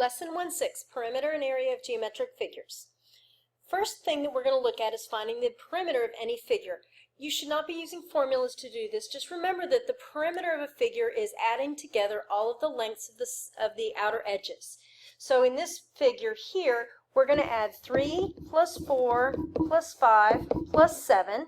Lesson 1-6, Perimeter and Area of Geometric Figures. First thing that we're going to look at is finding the perimeter of any figure. You should not be using formulas to do this. Just remember that the perimeter of a figure is adding together all of the lengths of the outer edges. So in this figure here, we're going to add 3 plus 4 plus 5 plus 7,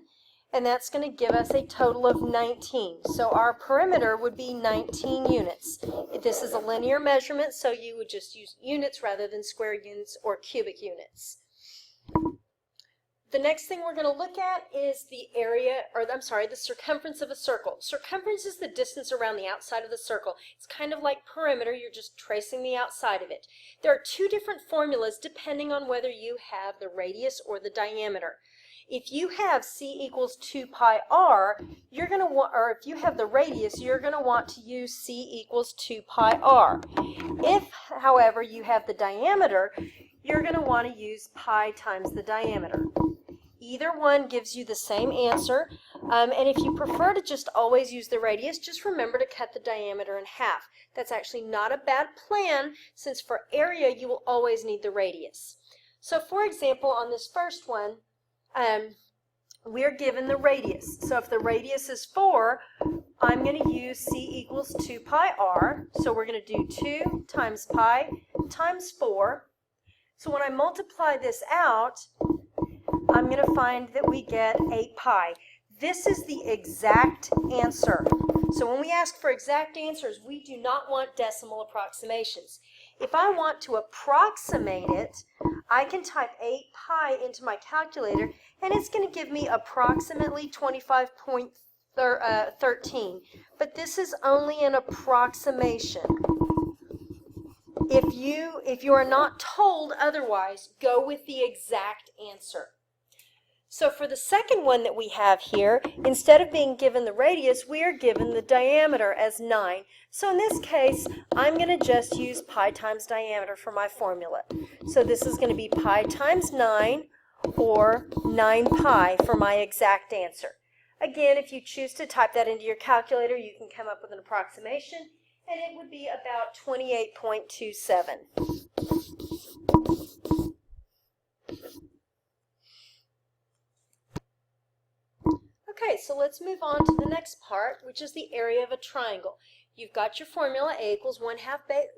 and that's going to give us a total of 19. So our perimeter would be 19 units. This is a linear measurement, so you would just use units rather than square units or cubic units. The next thing we're going to look at is the the circumference of a circle. Circumference is the distance around the outside of the circle. It's kind of like perimeter, you're just tracing the outside of it. There are two different formulas depending on whether you have the radius or the diameter. If you have c equals 2 pi r, you're going to want, or if you have the radius, you're going to want to use c equals 2 pi r. If, however, you have the diameter, you're going to want to use pi times the diameter. Either one gives you the same answer, and if you prefer to just always use the radius, just remember to cut the diameter in half. That's actually not a bad plan, since for area you will always need the radius. So for example, on this first one, we're given the radius. So if the radius is 4, I'm going to use c equals 2 pi r. So we're going to do 2 times pi times 4. So when I multiply this out, I'm going to find that we get 8 pi. This is the exact answer. So when we ask for exact answers, we do not want decimal approximations. If I want to approximate it, I can type 8 pi into my calculator, and it's going to give me approximately 25.13. But this is only an approximation. If you are not told otherwise, go with the exact answer. So for the second one that we have here, instead of being given the radius, we are given the diameter as 9. So in this case, I'm going to just use pi times diameter for my formula. So this is going to be pi times 9, or 9 pi for my exact answer. Again, if you choose to type that into your calculator, you can come up with an approximation, and it would be about 28.27. Okay, so let's move on to the next part, which is the area of a triangle. You've got your formula, a equals 1/2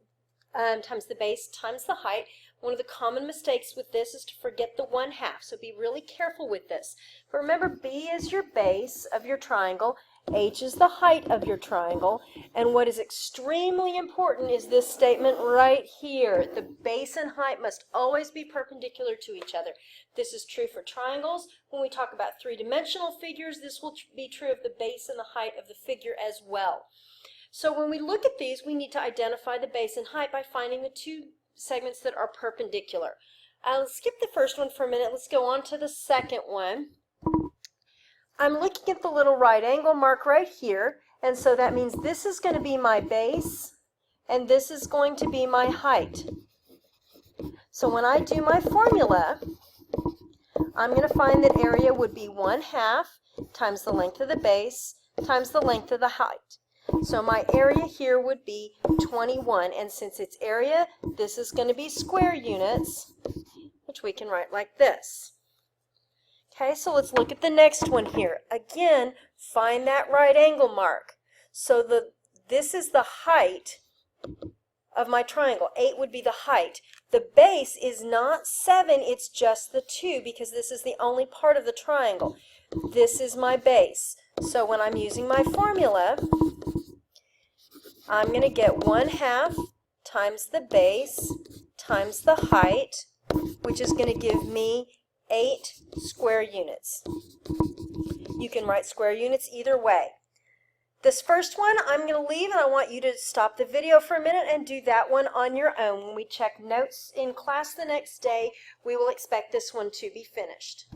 times the base times the height. One of the common mistakes with this is to forget the 1/2, so be really careful with this. But remember, b is your base of your triangle, h is the height of your triangle, and what is extremely important is this statement right here. The base and height must always be perpendicular to each other. This is true for triangles. When we talk about three-dimensional figures, this will be true of the base and the height of the figure as well. So when we look at these, we need to identify the base and height by finding the two segments that are perpendicular. Let's skip the first one for a minute. Let's go on to the second one. I'm looking at the little right angle mark right here, and so that means this is going to be my base, and this is going to be my height. So when I do my formula, I'm going to find that area would be 1/2 times the length of the base times the length of the height. So my area here would be 21, and since it's area, this is going to be square units, which we can write like this. Okay, so let's look at the next one here. Again, find that right angle mark. So this is the height of my triangle. 8 would be the height. The base is not 7, it's just the 2, because this is the only part of the triangle. This is my base. So when I'm using my formula, I'm going to get 1/2 times the base times the height, which is going to give me 8 square units. You can write square units either way. This first one I'm going to leave, and I want you to stop the video for a minute and do that one on your own. When we check notes in class the next day, we will expect this one to be finished.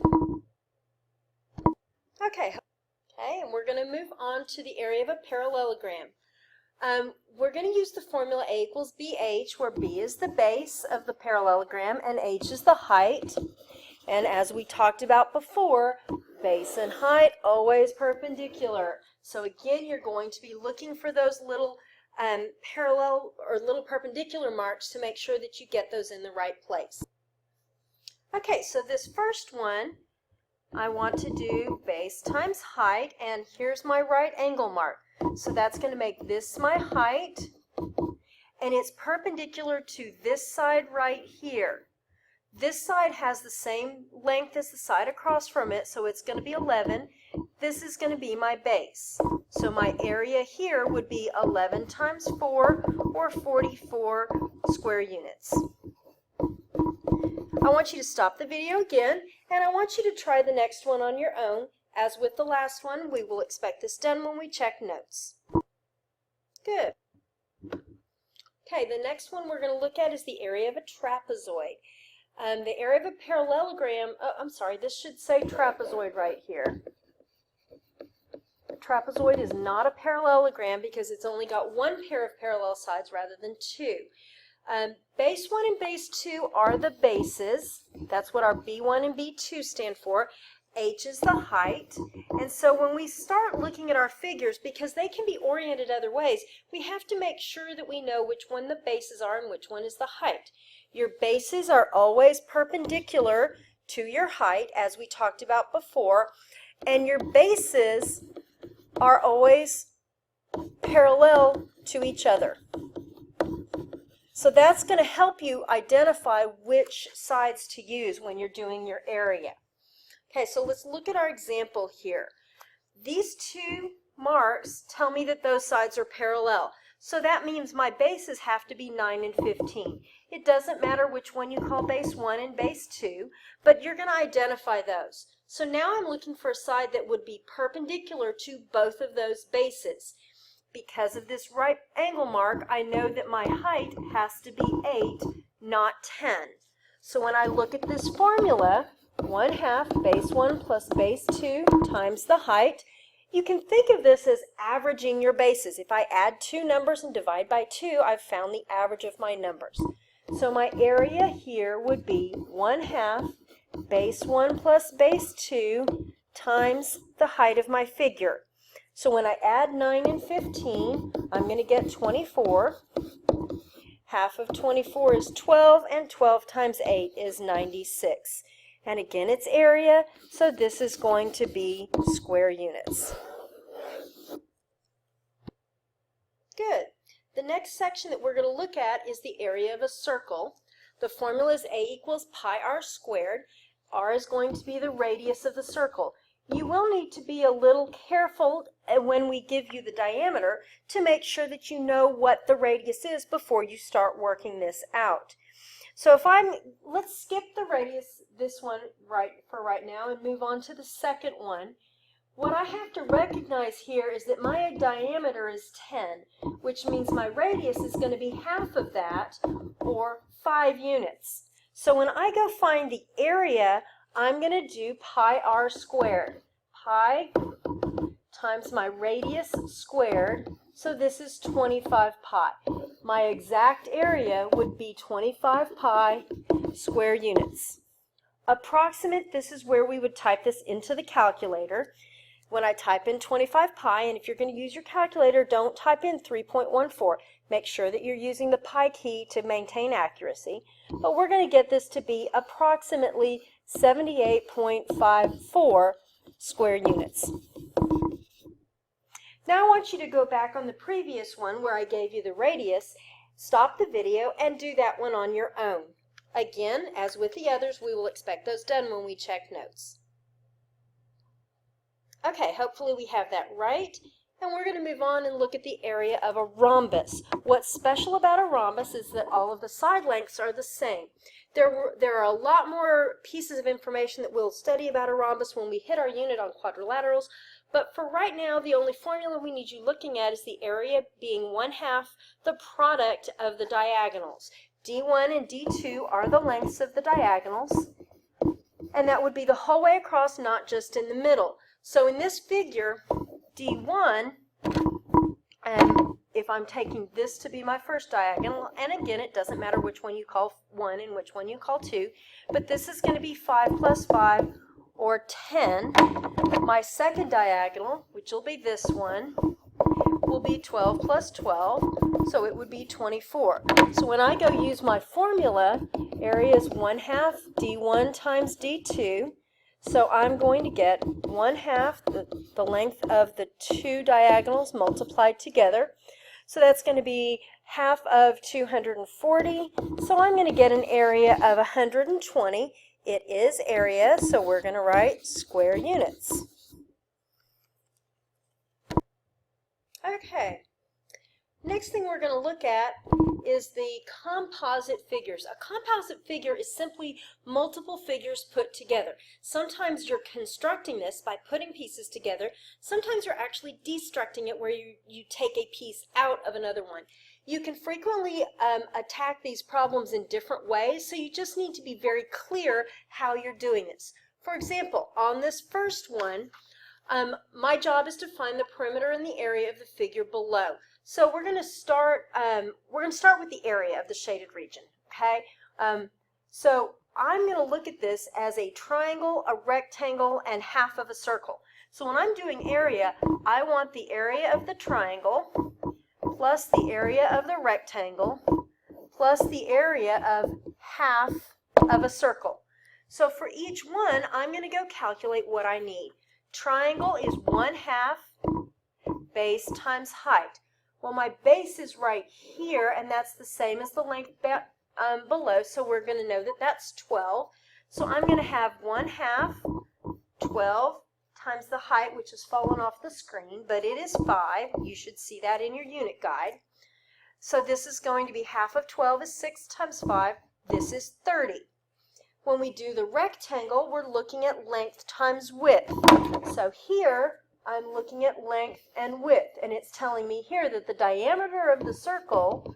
Okay, and we're going to move on to the area of a parallelogram. We're going to use the formula a equals bh, where b is the base of the parallelogram and h is the height. And as we talked about before, base and height always perpendicular. So again, you're going to be looking for those little parallel or little perpendicular marks to make sure that you get those in the right place. Okay, so this first one, I want to do base times height, and here's my right angle mark. So that's going to make this my height, and it's perpendicular to this side right here. This side has the same length as the side across from it, so it's going to be 11. This is going to be my base. So my area here would be 11 times 4, or 44 square units. I want you to stop the video again, and I want you to try the next one on your own. As with the last one, we will expect this done when we check notes. Good. Okay, the next one we're going to look at is the area of a trapezoid. The area of a parallelogram, this should say trapezoid right here. A trapezoid is not a parallelogram because it's only got one pair of parallel sides rather than two. Base 1 and base 2 are the bases. That's what our B1 and B2 stand for. H is the height. And so when we start looking at our figures, because they can be oriented other ways, we have to make sure that we know which one the bases are and which one is the height. Your bases are always perpendicular to your height, as we talked about before, and your bases are always parallel to each other. So that's going to help you identify which sides to use when you're doing your area. Okay, so let's look at our example here. These two marks tell me that those sides are parallel. So that means my bases have to be 9 and 15. It doesn't matter which one you call base 1 and base 2, but you're going to identify those. So now I'm looking for a side that would be perpendicular to both of those bases. Because of this right angle mark, I know that my height has to be 8, not 10. So when I look at this formula, 1/2 base 1 plus base 2 times the height, you can think of this as averaging your bases. If I add two numbers and divide by 2, I've found the average of my numbers. So my area here would be 1/2 base 1 plus base 2 times the height of my figure. So when I add 9 and 15, I'm going to get 24. Half of 24 is 12, and 12 times 8 is 96. And again, it's area, so this is going to be square units. Good. The next section that we're going to look at is the area of a circle. The formula is A equals pi r squared. R is going to be the radius of the circle. You will need to be a little careful when we give you the diameter to make sure that you know what the radius is before you start working this out. So let's skip the radius, this one for right now, and move on to the second one. What I have to recognize here is that my diameter is 10, which means my radius is going to be half of that, or 5 units. So when I go find the area, I'm going to do pi r squared. Pi times my radius squared, so this is 25 pi. My exact area would be 25 pi square units. Approximate, this is where we would type this into the calculator. When I type in 25 pi, and if you're going to use your calculator, don't type in 3.14. Make sure that you're using the pi key to maintain accuracy. But we're going to get this to be approximately 78.54 square units. Now I want you to go back on the previous one where I gave you the radius, stop the video, and do that one on your own. Again, as with the others, we will expect those done when we check notes. Okay, hopefully we have that right. And we're going to move on and look at the area of a rhombus. What's special about a rhombus is that all of the side lengths are the same. There are a lot more pieces of information that we'll study about a rhombus when we hit our unit on quadrilaterals, but for right now, the only formula we need you looking at is the area being 1/2 the product of the diagonals. D1 and D2 are the lengths of the diagonals, and that would be the whole way across, not just in the middle. So in this figure, D1, if I'm taking this to be my first diagonal, and again, it doesn't matter which one you call 1 and which one you call 2, but this is going to be 5 plus 5, or 10. My second diagonal, which will be this one, will be 12 plus 12, so it would be 24. So when I go use my formula, area is 1/2 d1 times d2. So I'm going to get 1/2 the length of the two diagonals multiplied together. So that's going to be half of 240. So I'm going to get an area of 120. It is area, so we're going to write square units. Okay. Next thing we're going to look at is the composite figures. A composite figure is simply multiple figures put together. Sometimes you're constructing this by putting pieces together. Sometimes you're actually destructing it where you take a piece out of another one. You can frequently attack these problems in different ways, so you just need to be very clear how you're doing this. For example, on this first one, my job is to find the perimeter and the area of the figure below. So we're going to start with the area of the shaded region, okay? So I'm going to look at this as a triangle, a rectangle, and half of a circle. So when I'm doing area, I want the area of the triangle plus the area of the rectangle plus the area of half of a circle. So for each one, I'm going to go calculate what I need. Triangle is 1/2 base times height. Well, my base is right here, and that's the same as the length below, so we're going to know that that's 12. So I'm going to have 1/2 12 times the height, which has fallen off the screen, but it is 5. You should see that in your unit guide. So this is going to be half of 12 is 6 times 5. This is 30. When we do the rectangle, we're looking at length times width. So here, I'm looking at length and width, and it's telling me here that the diameter of the circle,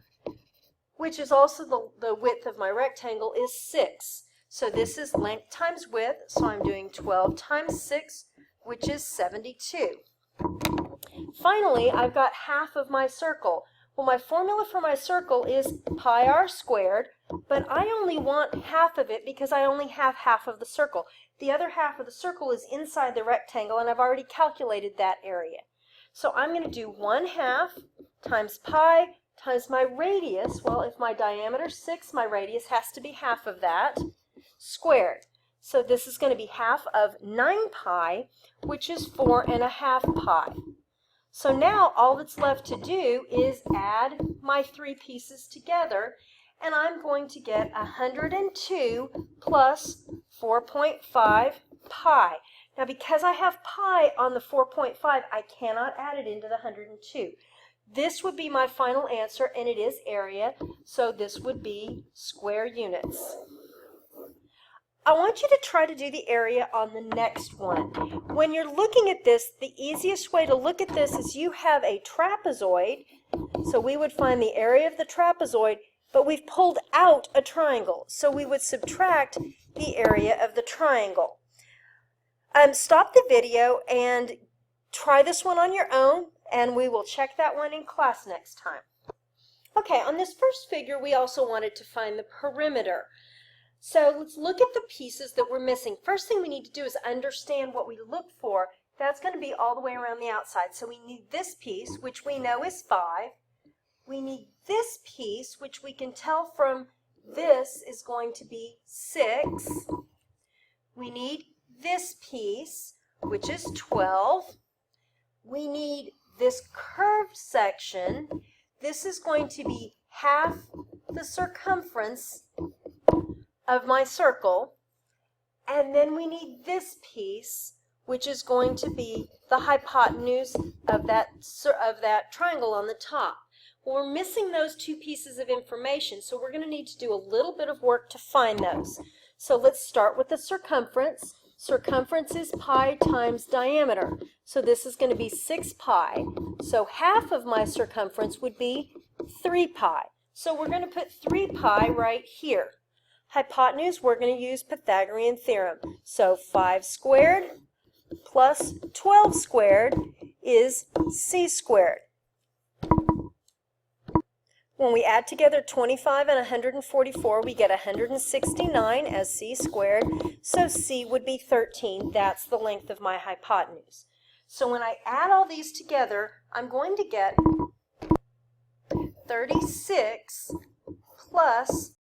which is also the width of my rectangle, is 6. So this is length times width, so I'm doing 12 times 6, which is 72. Finally, I've got half of my circle. Well, my formula for my circle is pi r squared, but I only want half of it because I only have half of the circle. The other half of the circle is inside the rectangle, and I've already calculated that area. So I'm going to do 1/2 times pi times my radius. Well, if my diameter is 6, my radius has to be half of that, squared. So this is going to be half of 9 pi, which is 4½ pi. So now all that's left to do is add my three pieces together, and I'm going to get 102 plus 4.5 pi. Now because I have pi on the 4.5, I cannot add it into the 102. This would be my final answer, and it is area, so this would be square units. I want you to try to do the area on the next one. When you're looking at this, the easiest way to look at this is you have a trapezoid, so we would find the area of the trapezoid, but we've pulled out a triangle, so we would subtract the area of the triangle. Stop the video and try this one on your own, and we will check that one in class next time. Okay, on this first figure, we also wanted to find the perimeter. So let's look at the pieces that we're missing. First thing we need to do is understand what we look for. That's going to be all the way around the outside. So we need this piece, which we know is 5. We need this piece, which we can tell from this is going to be 6. We need this piece, which is 12. We need this curved section. This is going to be half the circumference of my circle, and then we need this piece, which is going to be the hypotenuse of that triangle on the top. Well, we're missing those two pieces of information, so we're going to need to do a little bit of work to find those. So let's start with the circumference. Circumference is pi times diameter, so this is going to be 6 pi. So half of my circumference would be 3 pi. So we're going to put 3 pi right here. Hypotenuse, we're going to use Pythagorean theorem. So 5 squared plus 12 squared is c squared. When we add together 25 and 144, we get 169 as c squared. So c would be 13. That's the length of my hypotenuse. So when I add all these together, I'm going to get 36 plus